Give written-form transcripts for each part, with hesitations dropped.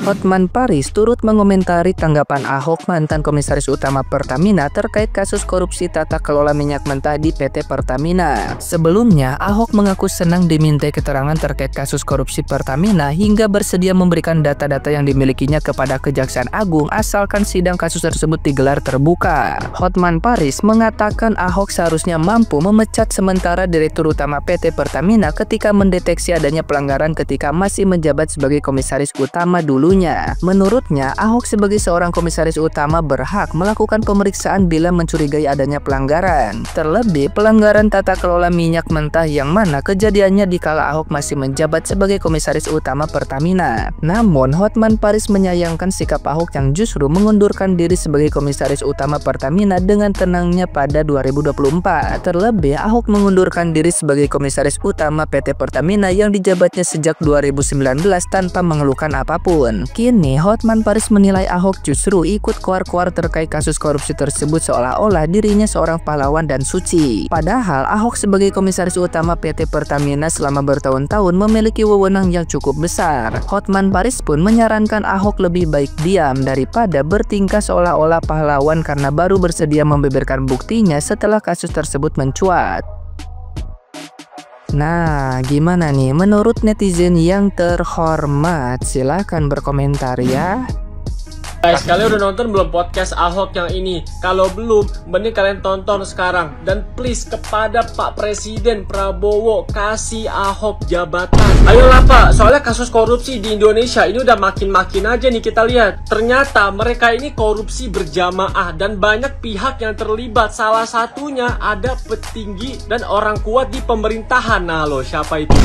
Hotman Paris turut mengomentari tanggapan Ahok mantan Komisaris Utama Pertamina terkait kasus korupsi tata kelola minyak mentah di PT Pertamina. Sebelumnya, Ahok mengaku senang dimintai keterangan terkait kasus korupsi Pertamina hingga bersedia memberikan data-data yang dimilikinya kepada Kejaksaan Agung asalkan sidang kasus tersebut digelar terbuka. Hotman Paris mengatakan Ahok seharusnya mampu memecat sementara Direktur Utama PT Pertamina ketika mendeteksi adanya pelanggaran ketika masih menjabat sebagai Komisaris Utama dulunya. Menurutnya, Ahok sebagai seorang komisaris utama berhak melakukan pemeriksaan bila mencurigai adanya pelanggaran. Terlebih, pelanggaran tata kelola minyak mentah yang mana kejadiannya dikala Ahok masih menjabat sebagai komisaris utama Pertamina. Namun, Hotman Paris menyayangkan sikap Ahok yang justru mengundurkan diri sebagai komisaris utama Pertamina dengan tenangnya pada 2024. Terlebih, Ahok mengundurkan diri sebagai komisaris utama PT Pertamina yang dijabatnya sejak 2019 tanpa mengeluhkan apapun. Kini, Hotman Paris menilai Ahok justru ikut koar-koar terkait kasus korupsi tersebut seolah-olah dirinya seorang pahlawan dan suci. Padahal, Ahok sebagai komisaris utama PT Pertamina selama bertahun-tahun memiliki wewenang yang cukup besar. Hotman Paris pun menyarankan Ahok lebih baik diam daripada bertingkah seolah-olah pahlawan karena baru bersedia membeberkan buktinya setelah kasus tersebut mencuat. Nah, gimana nih menurut netizen yang terhormat? Silahkan berkomentar ya. Guys, kalian udah nonton belum podcast Ahok yang ini? Kalau belum, mending kalian tonton sekarang. Dan please, kepada Pak Presiden Prabowo, kasih Ahok jabatan. Ayolah Pak, soalnya kasus korupsi di Indonesia ini udah makin-makin aja nih kita lihat. Ternyata mereka ini korupsi berjamaah dan banyak pihak yang terlibat. Salah satunya ada petinggi dan orang kuat di pemerintahan. Nah loh, siapa itu?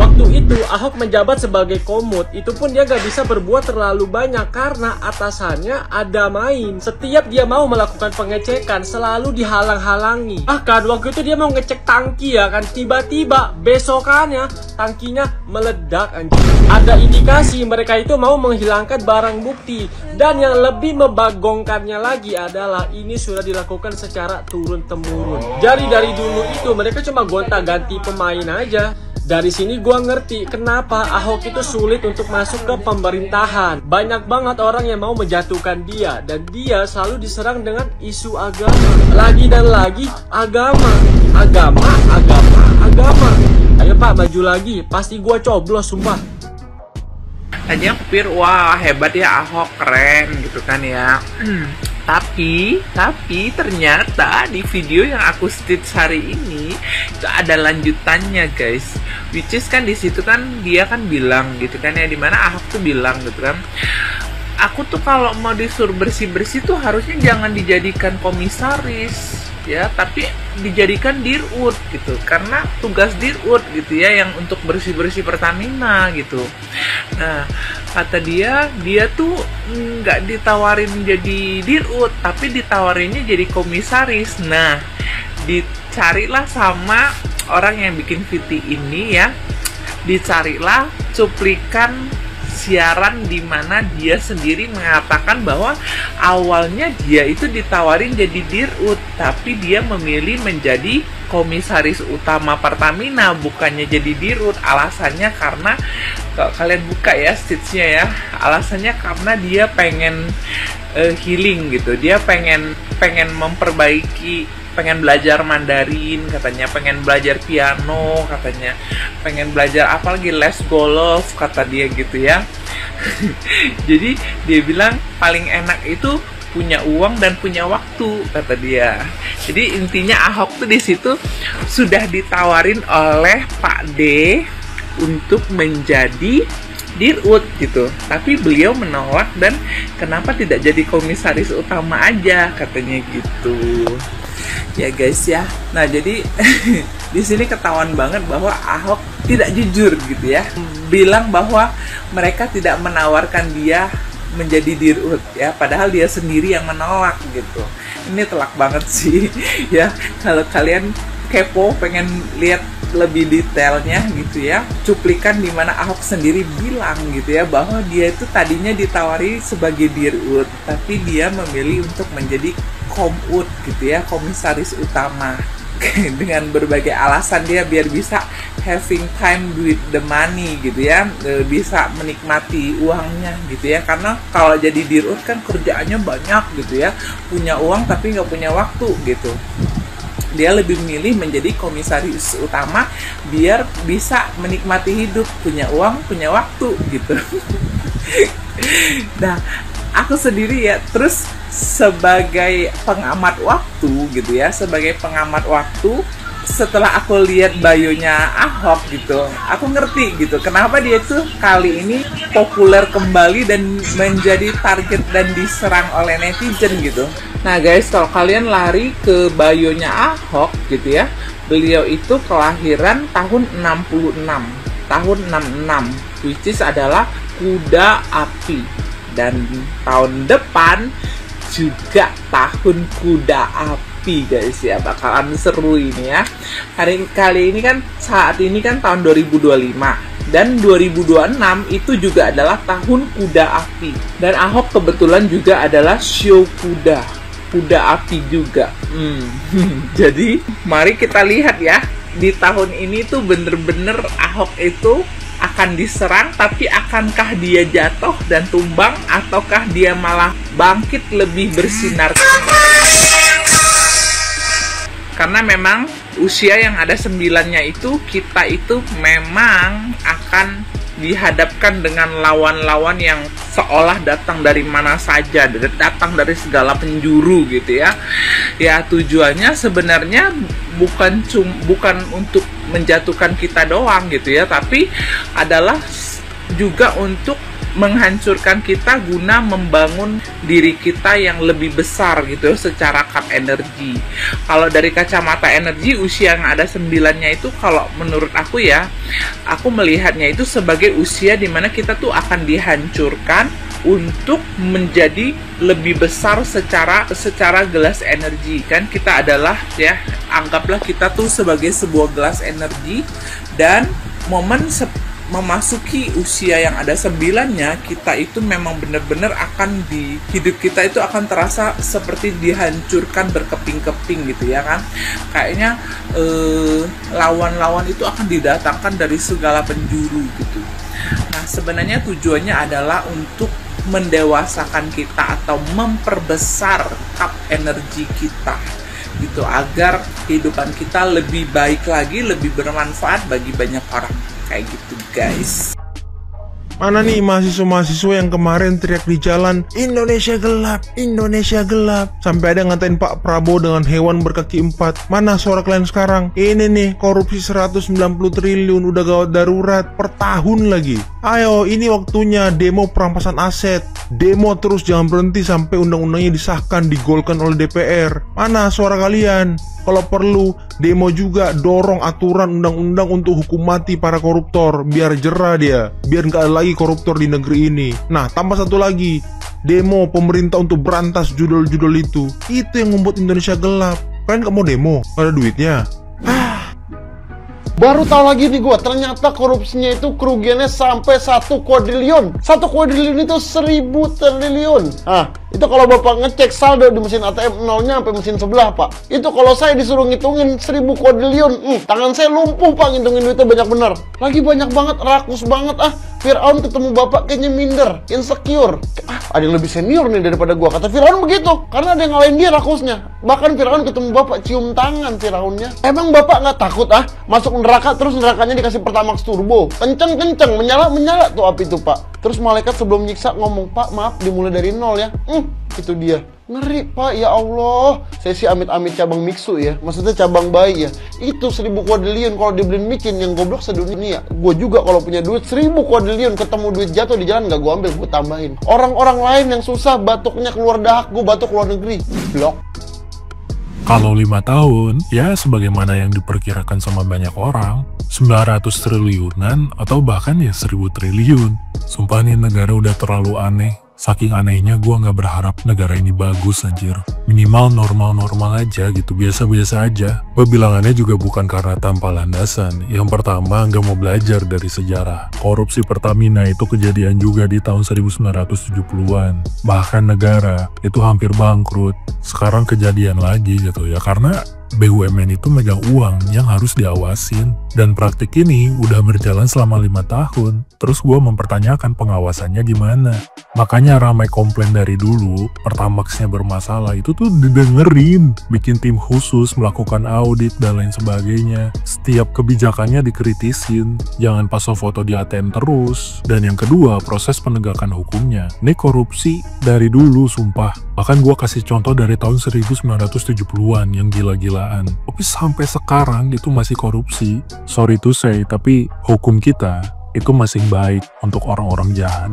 Waktu itu Ahok menjabat sebagai komut, itu pun dia gak bisa berbuat terlalu banyak karena atasannya ada main. Setiap dia mau melakukan pengecekan selalu dihalang-halangi. Bahkan waktu itu dia mau ngecek tangki ya kan, tiba-tiba besokannya tangkinya meledak anjir. Ada indikasi mereka itu mau menghilangkan barang bukti. Dan yang lebih membagongkannya lagi adalah ini sudah dilakukan secara turun-temurun. Jadi dari dulu itu mereka cuma gonta-ganti pemain aja. Dari sini gua ngerti kenapa Ahok itu sulit untuk masuk ke pemerintahan. Banyak banget orang yang mau menjatuhkan dia dan dia selalu diserang dengan isu agama. Lagi dan lagi agama. Ayo Pak, maju lagi. Pasti gua coblos sumpah. Tadinya aku pikir wah hebat ya Ahok, keren gitu kan ya. Tapi ternyata di video yang aku stitch hari ini itu ada lanjutannya guys. Which is kan di situ kan dia kan bilang gitu kan ya, dimana Ahok tuh bilang gitu kan, aku tuh kalau mau disuruh bersih-bersih tuh harusnya jangan dijadikan komisaris ya, tapi dijadikan dirut gitu, karena tugas dirut gitu ya yang untuk bersih-bersih Pertamina gitu. Nah kata dia tuh nggak ditawarin jadi dirut, tapi ditawarinnya jadi komisaris. Nah dicarilah sama orang yang bikin VT ini ya, dicarilah cuplikan siaran di mana dia sendiri mengatakan bahwa awalnya dia itu ditawarin jadi dirut, tapi dia memilih menjadi komisaris utama Pertamina bukannya jadi dirut. Alasannya karena kalau kalian buka ya stitchnya ya, alasannya karena dia pengen healing gitu, dia pengen memperbaiki, pengen belajar Mandarin katanya, pengen belajar piano katanya, pengen belajar apa lagi, les golf kata dia gitu ya. Jadi dia bilang paling enak itu punya uang dan punya waktu kata dia. Jadi intinya Ahok tuh di situ sudah ditawarin oleh Pak D untuk menjadi dirut gitu, tapi beliau menolak dan kenapa tidak jadi komisaris utama aja katanya gitu. Ya guys ya. Nah jadi di sini ketahuan banget bahwa Ahok tidak jujur gitu ya. Bilang bahwa mereka tidak menawarkan dia menjadi dirut ya, padahal dia sendiri yang menolak gitu. Ini telak banget sih ya. Kalau kalian kepo pengen lihat lebih detailnya gitu ya, cuplikan di mana Ahok sendiri bilang gitu ya bahwa dia itu tadinya ditawari sebagai dirut, tapi dia memilih untuk menjadi komut gitu ya, komisaris utama dengan berbagai alasan dia biar bisa having time with the money gitu ya, bisa menikmati uangnya gitu ya. Karena kalau jadi dirut kan kerjaannya banyak gitu ya, punya uang tapi nggak punya waktu gitu. Dia lebih milih menjadi komisaris utama biar bisa menikmati hidup, punya uang, punya waktu gitu. Nah, aku sendiri ya, terus sebagai pengamat waktu gitu ya, sebagai pengamat waktu, setelah aku lihat bayonya Ahok gitu, aku ngerti gitu kenapa dia tuh kali ini populer kembali dan menjadi target dan diserang oleh netizen gitu. Nah guys, kalau kalian lari ke bayonya Ahok gitu ya, beliau itu kelahiran tahun 66, tahun 66, which is adalah kuda api. Dan tahun depan juga tahun kuda api guys ya, bakalan seru ini ya. Kali ini kan, saat ini kan tahun 2025 dan 2026 itu juga adalah tahun kuda api. Dan Ahok kebetulan juga adalah show kuda api juga. Jadi mari kita lihat ya, di tahun ini tuh bener-bener Ahok itu akan diserang, tapi akankah dia jatuh dan tumbang ataukah dia malah bangkit lebih bersinar? Karena memang usia yang ada 9-nya itu, kita itu memang akan dihadapkan dengan lawan-lawan yang seolah datang dari mana saja, datang dari segala penjuru gitu ya. Ya tujuannya sebenarnya bukan untuk menjatuhkan kita doang gitu ya, tapi adalah juga untuk menghancurkan kita guna membangun diri kita yang lebih besar gitu secara cut energi. Kalau dari kacamata energi, usia yang ada 9-nya itu kalau menurut aku ya, aku melihatnya itu sebagai usia dimana kita tuh akan dihancurkan untuk menjadi lebih besar secara gelas energi. Kan kita adalah ya, anggaplah kita tuh sebagai sebuah gelas energi, dan momen memasuki usia yang ada 9-nya, kita itu memang benar-benar akan hidup kita itu akan terasa seperti dihancurkan berkeping-keping gitu ya kan. Kayaknya lawan-lawan itu akan didatangkan dari segala penjuru gitu. Nah sebenarnya tujuannya adalah untuk mendewasakan kita atau memperbesar cup energi kita gitu, agar kehidupan kita lebih baik lagi, lebih bermanfaat bagi banyak orang. Kayak gitu guys. Mana nih mahasiswa-mahasiswa yang kemarin teriak di jalan, Indonesia gelap, Indonesia gelap, sampai ada ngatain Pak Prabowo dengan hewan berkaki 4. Mana suara kalian sekarang? Ini nih, korupsi 190 triliun udah gawat darurat per tahun lagi. Ayo, ini waktunya demo perampasan aset. Demo terus, jangan berhenti sampai undang-undangnya disahkan, digolkan oleh DPR. Mana suara kalian? Kalau perlu, demo juga dorong aturan undang-undang untuk hukum mati para koruptor, biar jerah dia, biar nggak ada lagi koruptor di negeri ini. Nah, tambah satu lagi, demo pemerintah untuk berantas judul-judul itu. Itu yang membuat Indonesia gelap. Kalian nggak mau demo? Nggak ada duitnya. Baru tahu lagi nih gue, ternyata korupsinya itu kerugiannya sampai 1 kuadriliun. 1 kuadriliun itu 1000 triliun. Nah, itu kalau bapak ngecek saldo di mesin ATM nolnya sampai mesin sebelah pak. Itu kalau saya disuruh ngitungin 1000 kuadriliun, tangan saya lumpuh pak ngitungin duitnya banyak bener. Lagi banyak banget, rakus banget ah. Fir'aun ketemu bapak kayaknya minder, insecure. Ada yang lebih senior nih daripada gua, kata Fir'aun begitu. Karena ada yang ngalahin dia rakusnya. Bahkan Fir'aun ketemu bapak, cium tangan Fir'aunnya. Emang bapak nggak takut ah masuk neraka terus nerakanya dikasih Pertamax turbo, kenceng-kenceng, menyala tuh api tuh pak. Terus malaikat sebelum nyiksa ngomong, Pak maaf dimulai dari nol ya. Itu dia. Ngeri pak, ya Allah. Saya sih amit-amit cabang mixu ya, maksudnya cabang bayi ya. Itu 1000 kuadriliun kalau dibeliin micin yang goblok sedunia. Gue juga kalau punya duit 1000 kuadriliun, ketemu duit jatuh di jalan gak gue ambil, gue tambahin. Orang-orang lain yang susah batuknya keluar dahak, gue batuk keluar negeri. Blok. Kalau 5 tahun, ya sebagaimana yang diperkirakan sama banyak orang, 900 triliunan atau bahkan ya 1000 triliun. Sumpah nih negara udah terlalu aneh. Saking anehnya gue gak berharap negara ini bagus anjir. Minimal normal-normal aja gitu, biasa-biasa aja. Bilangannya juga bukan karena tanpa landasan. Yang pertama gak mau belajar dari sejarah. Korupsi Pertamina itu kejadian juga di tahun 1970-an. Bahkan negara itu hampir bangkrut. Sekarang kejadian lagi gitu ya, karena BUMN itu megang uang yang harus diawasin. Dan praktik ini udah berjalan selama 5 tahun. Terus gue mempertanyakan pengawasannya gimana. Makanya ramai komplain dari dulu, Pertamax-nya bermasalah itu tuh didengerin. Bikin tim khusus, melakukan audit dan lain sebagainya. Setiap kebijakannya dikritisin. Jangan pas foto di ATM terus. Dan yang kedua, proses penegakan hukumnya. Ini korupsi dari dulu, sumpah. Bahkan gue kasih contoh dari tahun 1970-an yang gila-gilaan. Tapi sampai sekarang itu masih korupsi. Sorry to say, tapi hukum kita itu masih baik untuk orang-orang jahat.